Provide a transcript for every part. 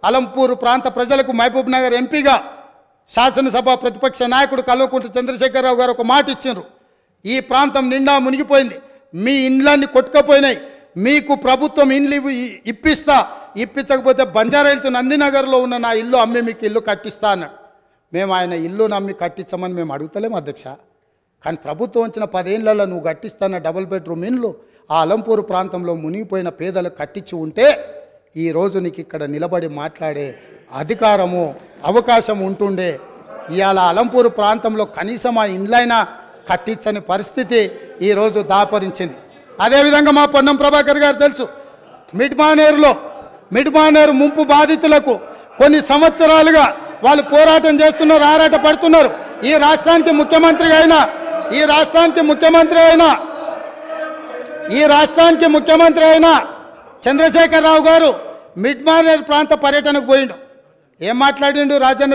అలంపూర్ ప్రాంత ప్రజలకు మహబూబ్ నగర్ ఎంపీగా శాసనసభ ప్రతిపక్ష నాయకుడు కల్వకుంట్ల చంద్రశేఖరరావు గారు ఒక మాట ఇచ్చారు. ఈ ప్రాంతం నిండా మునిగిపోయింది, మీ ఇండ్లన్నీ కొట్టుకుపోయినాయి, మీకు ప్రభుత్వం ఇండ్లు ఇప్పించకపోతే బంజారాహిల్స్ నందినగర్లో ఉన్న నా ఇల్లు అమ్మి మీకు ఇల్లు కట్టిస్తా అన్నాడు. మేము ఆయన ఇల్లు నమ్మి కట్టించమని మేము అడుగుతలేము అధ్యక్ష. కానీ ప్రభుత్వం వచ్చిన 10 ఏళ్లలో నువ్వు కట్టిస్తాన్న డబుల్ బెడ్రూమ్ ఇండ్లు ఆ అలంపూర్ ప్రాంతంలో మునిగిపోయిన పేదలకు కట్టించి ఉంటే ఈరోజు నీకు ఇక్కడ నిలబడి మాట్లాడే అధికారము అవకాశం ఉంటుండే. ఇవాళ అలంపూర్ ప్రాంతంలో కనీసం ఆ ఇండ్లైనా కట్టించని పరిస్థితి ఈరోజు దాపరించింది. అదేవిధంగా మా పొన్నం ప్రభాకర్ గారు తెలుసు, మిడ్మానేరు ముంపు బాధితులకు కొన్ని సంవత్సరాలుగా వాళ్ళు పోరాటం చేస్తున్నారు, ఆరాట పడుతున్నారు. ఈ రాష్ట్రానికి ముఖ్యమంత్రి అయిన చంద్రశేఖరరావు గారు మిడ్మానేర్ ప్రాంత పర్యటనకు పోయిండు. ఏం మాట్లాడిండు? రాజన్న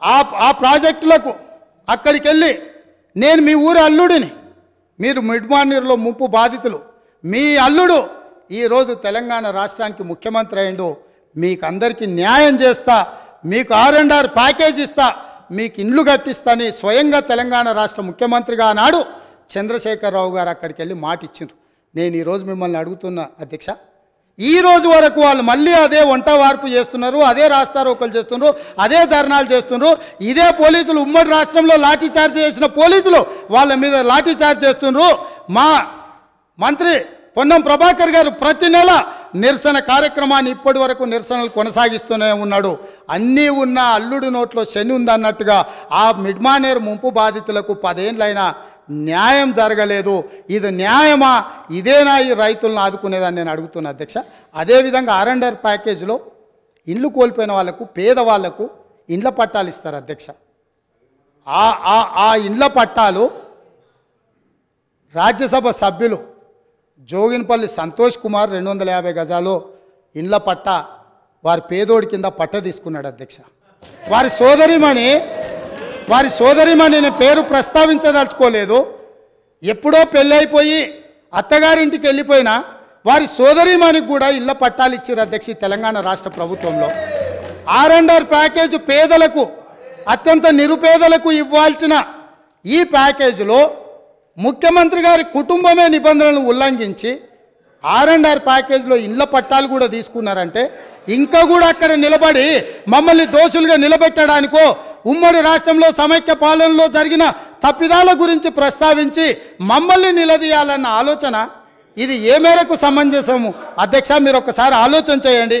ఆ ప్రాజెక్టులకు అక్కడికి వెళ్ళి నేను మీ ఊరి అల్లుడిని, మీరు మిడ్మానేర్లో ముంపు బాధితులు, మీ అల్లుడు ఈరోజు తెలంగాణ రాష్ట్రానికి ముఖ్యమంత్రి అయిండు, మీకు అందరికీ న్యాయం చేస్తా, మీకు R&R ప్యాకేజ్ ఇస్తా, మీకు ఇండ్లు కట్టిస్తాని స్వయంగా తెలంగాణ రాష్ట్ర ముఖ్యమంత్రిగా ఆనాడు చంద్రశేఖరరావు గారు అక్కడికి వెళ్ళి మాట ఇచ్చిండ్రు. నేను ఈరోజు మిమ్మల్ని అడుగుతున్నా అధ్యక్ష, ఈ రోజు వరకు వాళ్ళు మళ్ళీ అదే వంట వార్పు చేస్తున్నారు, అదే రాస్తారోకలు చేస్తున్నారు, అదే ధర్నాలు చేస్తున్నారు. ఇదే పోలీసులు ఉమ్మడి రాష్ట్రంలో లాఠీ చార్జ్ చేసిన పోలీసులు వాళ్ళ మీద లాఠీ చార్జ్ చేస్తున్నారు. మా మంత్రి పొన్నం ప్రభాకర్ గారు ప్రతి నెల నిరసన కార్యక్రమాన్ని ఇప్పటి వరకు నిరసనలు కొనసాగిస్తూనే ఉన్నాడు. అన్నీ ఉన్న అల్లుడు నోట్లో శని ఉందన్నట్టుగా ఆ మిడ్మానేర్ ముంపు బాధితులకు 10 ఏళ్ళైనా న్యాయం జరగలేదు. ఇది న్యాయమా? ఇదేనా ఈ రైతులను ఆదుకునేదని నేను అడుగుతున్నా అధ్యక్ష. అదేవిధంగా R&R ప్యాకేజీలో ఇండ్లు కోల్పోయిన వాళ్ళకు, పేదవాళ్లకు ఇండ్ల పట్టాలు ఇస్తారు అధ్యక్ష. ఆ ఇండ్ల పట్టాలు రాజ్యసభ సభ్యులు జోగిన్పల్లి సంతోష్ కుమార్ 250 గజాలు ఇండ్ల పట్ట వారి పేదోడి కింద పట్ట తీసుకున్నాడు అధ్యక్ష. వారి సోదరిమణి నేను పేరు ప్రస్తావించదలుచుకోలేదు. ఎప్పుడో పెళ్ళైపోయి అత్తగారింటికి వెళ్ళిపోయినా వారి సోదరిమణికి కూడా ఇళ్ల పట్టాలు ఇచ్చారు అధ్యక్ష తెలంగాణ రాష్ట్ర ప్రభుత్వంలో. R&R ప్యాకేజ్ పేదలకు, అత్యంత నిరుపేదలకు ఇవ్వాల్సిన ఈ ప్యాకేజీలో ముఖ్యమంత్రి గారి కుటుంబమే నిబంధనలను ఉల్లంఘించి R&R ప్యాకేజీలో ఇండ్ల పట్టాలు కూడా తీసుకున్నారంటే ఇంకా కూడా అక్కడ నిలబడి మమ్మల్ని దోషులుగా నిలబెట్టడానికో, ఉమ్మడి రాష్ట్రంలో సమైక్య పాలనలో జరిగిన తప్పిదాల గురించి ప్రస్తావించి మమ్మల్ని నిలదీయాలన్న ఆలోచన ఇది ఏ మేరకు సమంజసము అధ్యక్ష? మీరు ఒక్కసారి ఆలోచన చేయండి.